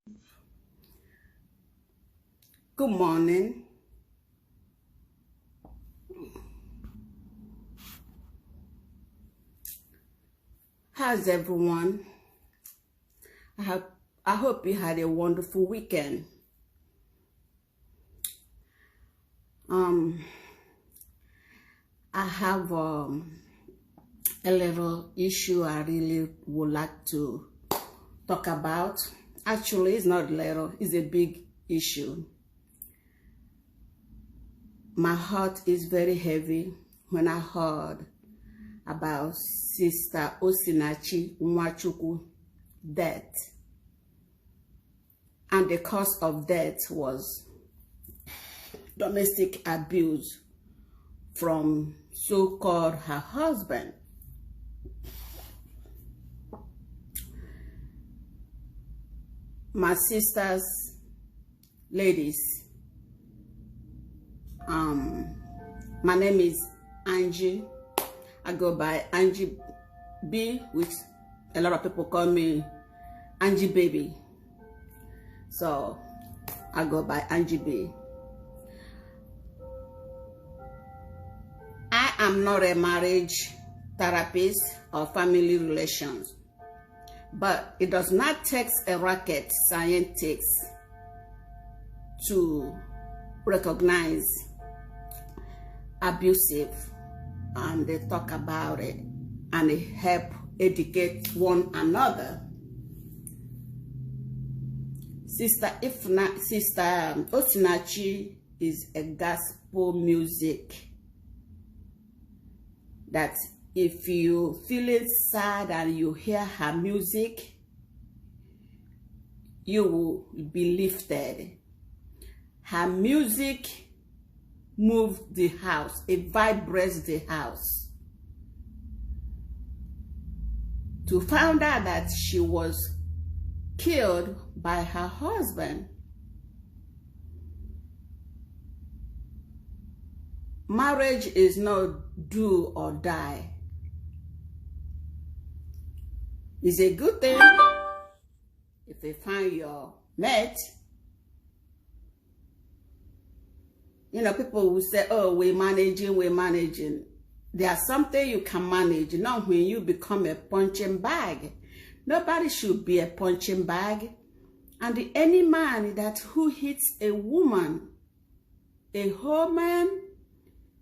Good morning. How's everyone? I hope you had a wonderful weekend. I have a little issue I really would like to talk about. Actually, it's not little, it's a big issue. My heart is very heavy when I heard about Sister Osinachi Nwachukwu death. And the cause of death was domestic abuse from so-called her husband. My sisters, ladies, my name is Angie. I go by Angie B, which a lot of people call me Angie Baby. So I go by Angie B. I am not a marriage therapist or family relations, but it does not take a rocket scientist to recognize abusive, and they talk about it and they help educate one another. Sister Osinachi is a gospel music that if you feeling sad and you hear her music, you will be lifted. Her music moves the house, it vibrates the house. To find out that she was killed by her husband. Marriage is not do or die. It's a good thing if you find your mate. You know, people will say, oh, we're managing. There's something you can manage, not when you become a punching bag. Nobody should be a punching bag. And any man who hits a woman, a whole man,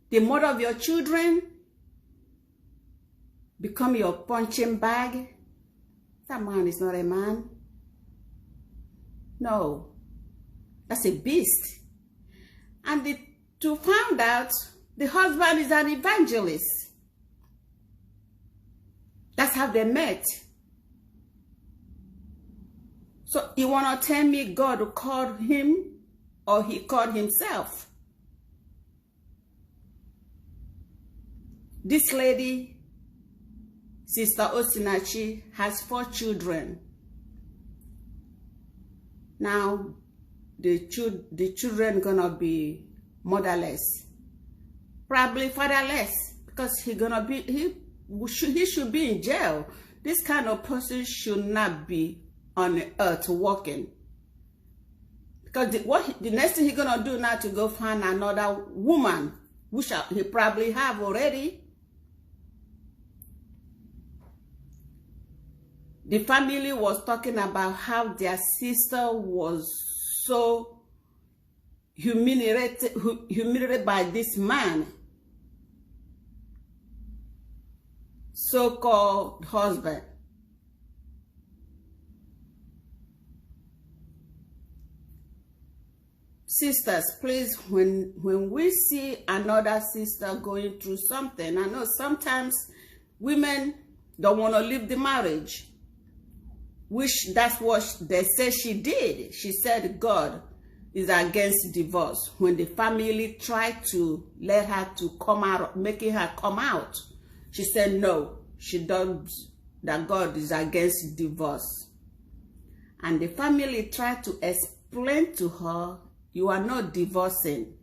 the mother of your children, become your punching bag, that man is not a man. No, that's a beast. And to find out, the husband is an evangelist. That's how they met. So you want to tell me God called him or he called himself? This lady, Sister Osinachi, has 4 children. Now, the children gonna be motherless, probably fatherless, because he should be in jail. This kind of person should not be on the earth walking, because the next thing he's gonna do now to go find another woman, which he probably have already. The family was talking about how their sister was so humiliated by this man, so-called husband. Sisters, please, when we see another sister going through something, I know sometimes women don't want to leave the marriage, which that's what they say she did. She said God is against divorce. When the family tried to let her to come out, making her come out, she said no, she does, that God is against divorce. And the family tried to explain to her, you are not divorcing,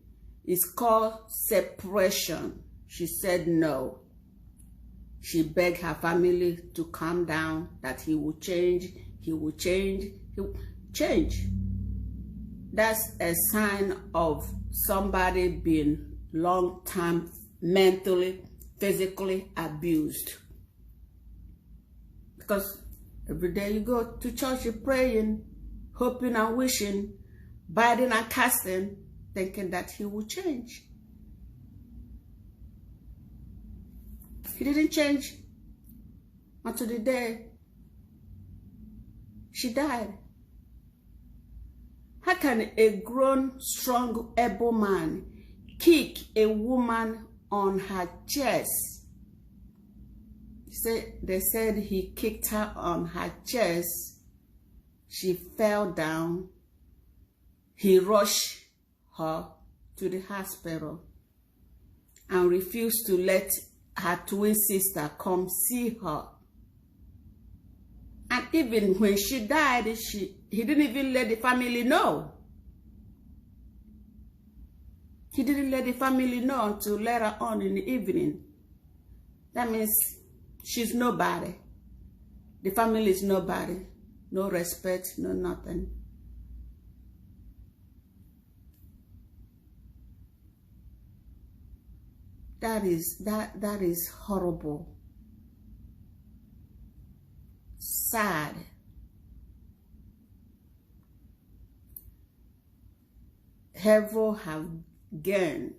it's called separation. She said no. She begged her family to calm down, that he will change, change. That's a sign of somebody being long time mentally, physically abused. Because every day you go to church, you're praying, hoping and wishing, biting and casting, thinking that he will change. He didn't change until the day she died. How can a grown, strong, able man kick a woman on her chest? They said he kicked her on her chest. She fell down. He rushed her to the hospital and refused to let her twin sister come see her. And even when she died, he didn't even let the family know. He didn't let the family know until later on in the evening. That means she's nobody. The family is nobody. No respect, no nothing. That is horrible. Sad. Heaven have gained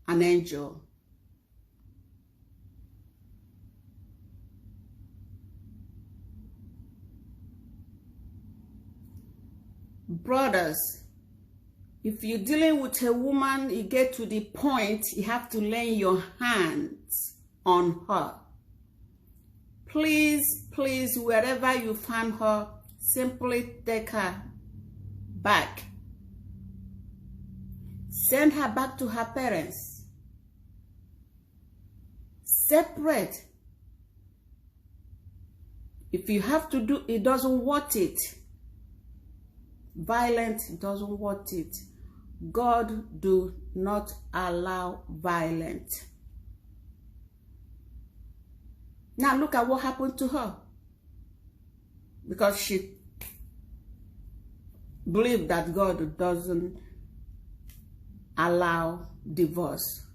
an angel. Brothers, if you're dealing with a woman, you get to the point you have to lay your hands on her. Please, please, wherever you find her, simply take her back. Send her back to her parents. Separate. If you have to do, it doesn't worth it. Violence doesn't worth it. God do not allow violence. Now look at what happened to her. Because she believed that God doesn't allow divorce.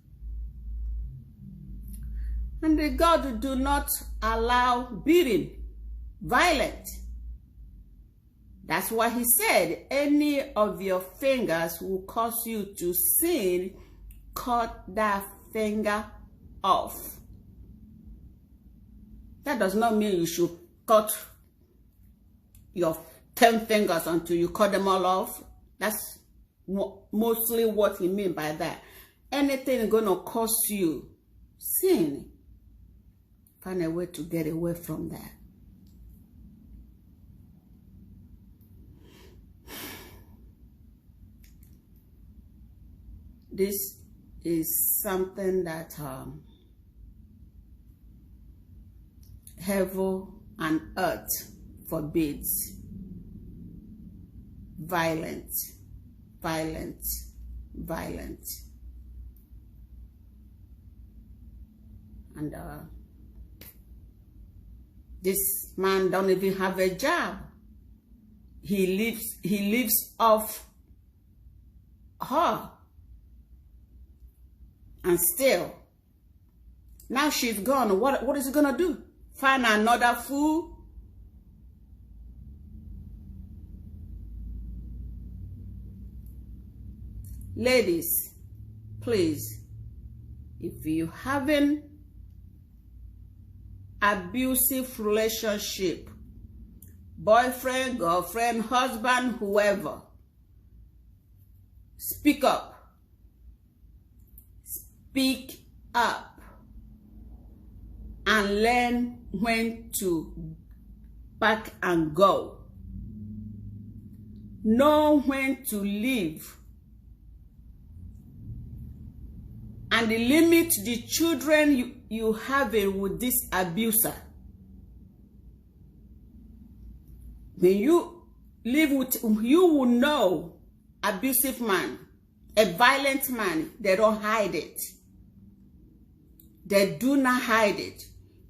And God do not allow beating, violence. That's why he said, any of your fingers will cause you to sin, cut that finger off. That does not mean you should cut your 10 fingers until you cut them all off. That's mostly what he means by that. Anything going to cause you sin, find a way to get away from that. This is something that heaven and earth forbids. Violence, violence, violence. And this man don't even have a job. He lives off her. And still, now she's gone. What is he gonna do? Find another fool? Ladies, please, if you having abusive relationship, boyfriend, girlfriend, husband, whoever, speak up. Speak up and learn when to back and go. Know when to leave. And limit the children you have with this abuser. When you live with, you will know abusive man, a violent man, they don't hide it. They do not hide it.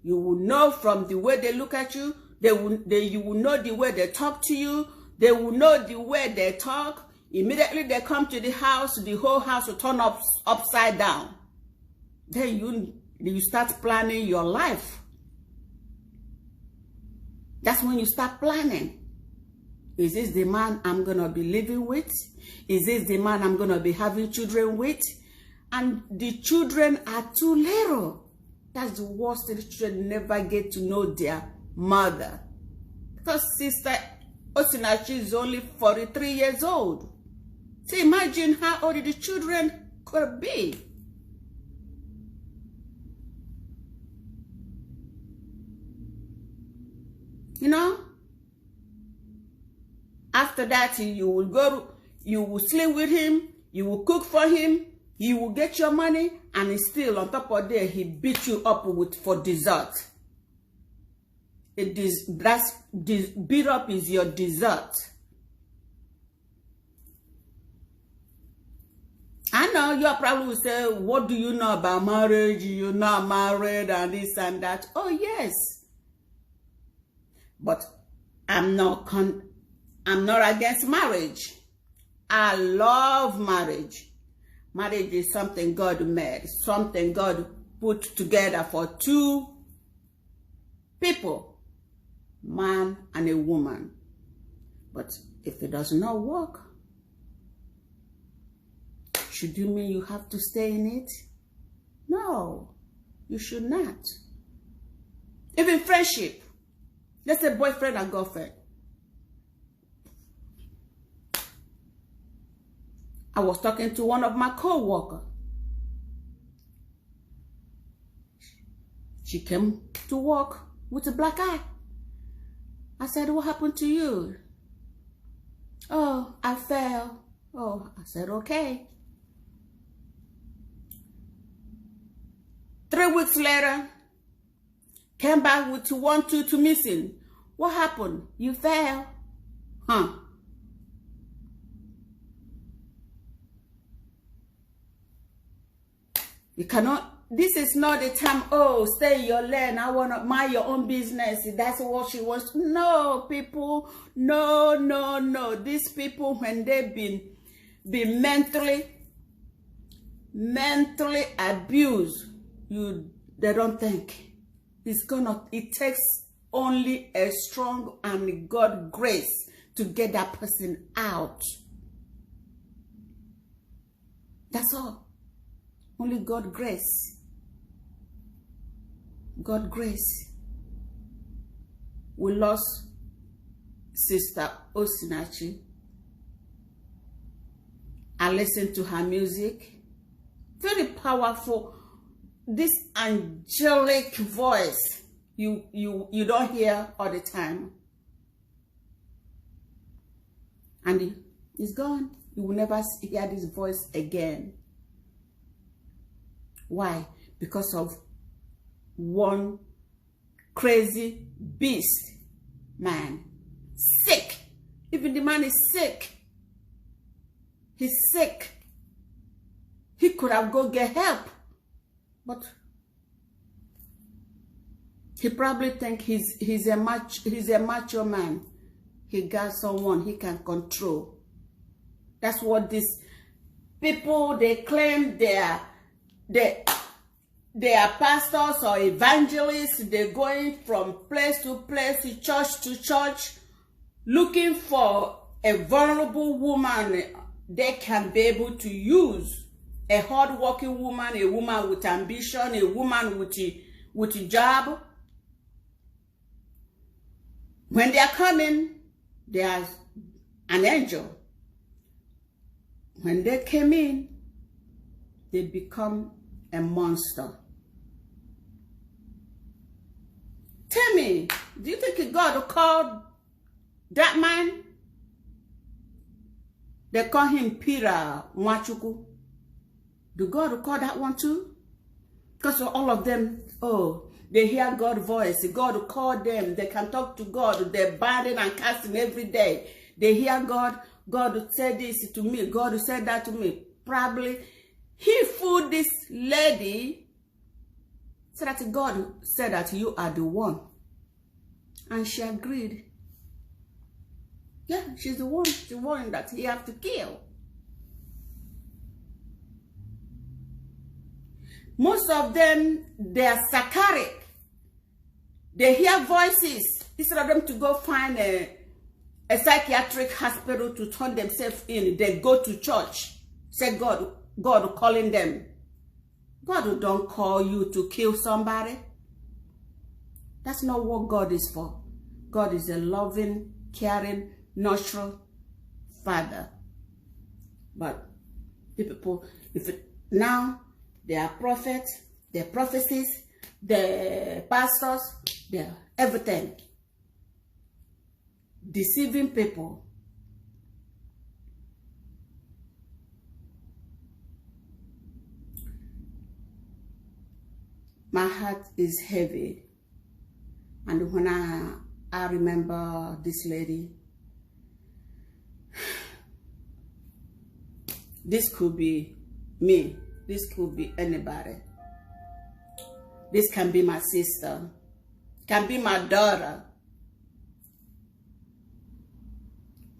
You will know from the way they look at you, You will know the way they talk to you. They will know the way they talk. Immediately they come to the house, the whole house will turn upside down. Then you start planning your life. That's when you start planning. Is this the man I'm going to be living with? Is this the man I'm going to be having children with? And the children are too little. That's the worst. The children never get to know their mother. Because Sister Osinachi is only 43 years old. So imagine how old the children could be. You know? After that, you will sleep with him, you will cook for him, he will get your money, and still on top of that, he beat you up for dessert. Beat up is your dessert. I know you probably will say, what do you know about marriage? You're not married and this and that. Oh, yes. But I'm not against marriage. I love marriage. Marriage is something God made, something God put together for two people, man and a woman. But if it does not work, should you mean you have to stay in it? No, you should not. Even friendship. Let's say boyfriend and girlfriend. I was talking to one of my co-workers. She came to work with a black eye. I said, what happened to you? Oh, I fell. Oh, I said, okay. 3 weeks later, came back with 1 tooth missing. What happened? You fell. Huh? You cannot, this is not the time, oh, stay in your lane, I want to mind your own business. That's what she wants. No, people, no. These people, when they've been mentally abused, they don't think. It takes only a strong and God grace to get that person out. That's all. Only God grace. God grace. We lost Sister Osinachi. I listened to her music. Very powerful. This angelic voice you don't hear all the time. And it's gone. You will never hear this voice again. Why? Because of one crazy beast man. Sick. Even the man is sick. He's sick. He could have go get help. But he probably think he's a macho man. He got someone he can control. That's what these people, they claim they are pastors or evangelists. They're going from place to place, church to church, looking for a vulnerable woman they can be able to use. A hard-working woman, a woman with ambition, a woman with a job. When they are coming, they are an angel. When they came in, they become a monster. Tell me, do you think God called that man? They call him Peter Nwachukwu. Do God call that one too? Because all of them, oh, they hear God's voice. God called them. They can talk to God. They're binding and casting every day. They hear God. God said this to me. God said that to me. Probably he fooled this lady so that God said that you are the one. And she agreed. Yeah, she's the one that he have to kill. Most of them, they are psychotic. They hear voices. Instead of them to go find a psychiatric hospital to turn themselves in, they go to church. Say God calling them. God don't call you to kill somebody. That's not what God is for. God is a loving, caring, nurturing Father. But the people, now they are prophets, they're prophecies, they're pastors, they're everything. Deceiving people. My heart is heavy. And when I remember this lady, this could be me. This could be anybody. This can be my sister. Can be my daughter.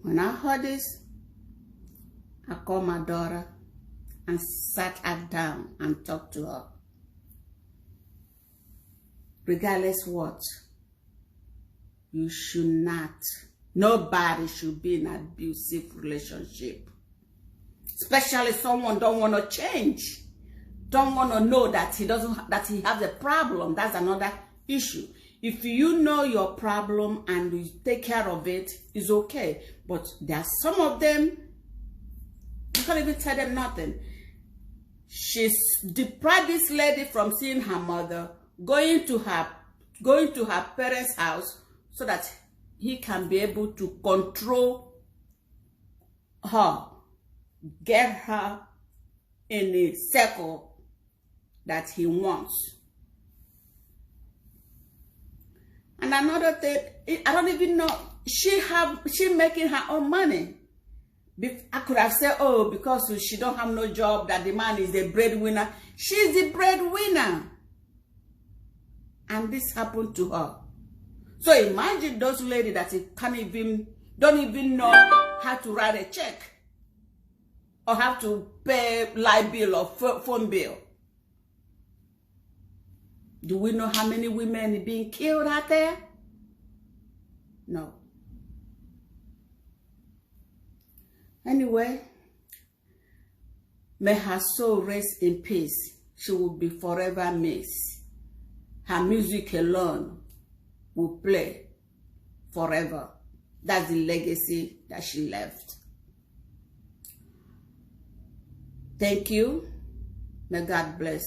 When I heard this, I called my daughter and sat her down and talked to her. Regardless what, you should not, nobody should be in an abusive relationship. Especially someone don't want to change. Don't want to know that he has a problem. That's another issue. If you know your problem and you take care of it, it's okay. But there are some of them, you can't even tell them nothing. She's deprived this lady from seeing her mother, going to her parents' house so that he can be able to control her, get her in the circle that he wants. And another thing, I don't even know, she making her own money. I could have said, oh, because she don't have no job, that the man is the breadwinner. She's the breadwinner. And this happened to her. So imagine those ladies that don't even know how to write a check or have to pay light bill or phone bill. Do we know how many women are being killed out there? No. Anyway, may her soul rest in peace. She will be forever missed. Her music alone will play forever. That's the legacy that she left. Thank you. May God bless.